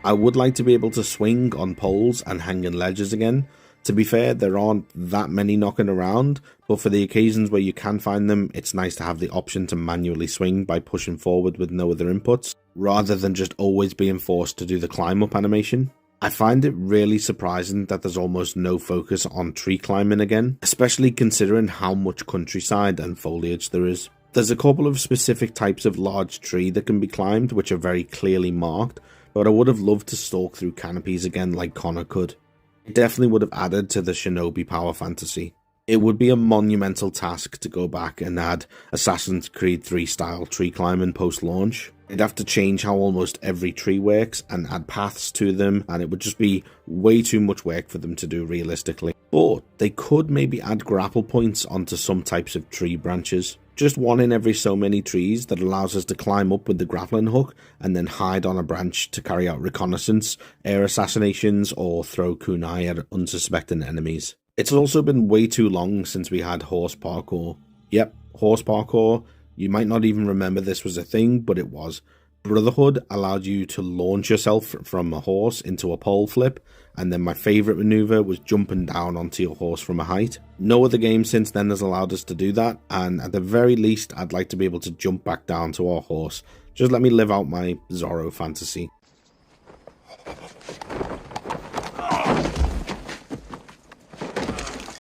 I would like to be able to swing on poles and hanging ledges again. To be fair, there aren't that many knocking around, but for the occasions where you can find them, it's nice to have the option to manually swing by pushing forward with no other inputs, rather than just always being forced to do the climb up animation. I find it really surprising that there's almost no focus on tree climbing again, especially considering how much countryside and foliage there is. There's a couple of specific types of large tree that can be climbed which are very clearly marked, but I would have loved to stalk through canopies again like Connor could. It definitely would have added to the Shinobi power fantasy. It would be a monumental task to go back and add Assassin's Creed 3 style tree climbing post-launch. I'd have to change how almost every tree works and add paths to them, and it would just be way too much work for them to do realistically. But they could maybe add grapple points onto some types of tree branches. Just one in every so many trees that allows us to climb up with the grappling hook and then hide on a branch to carry out reconnaissance, air assassinations, or throw kunai at unsuspecting enemies. It's also been way too long since we had horse parkour. Yep, horse parkour. You might not even remember this was a thing, but it was. Brotherhood allowed you to launch yourself from a horse into a pole flip, and then my favourite maneuver was jumping down onto your horse from a height. No other game since then has allowed us to do that, and at the very least I'd like to be able to jump back down to our horse. Just let me live out my Zorro fantasy.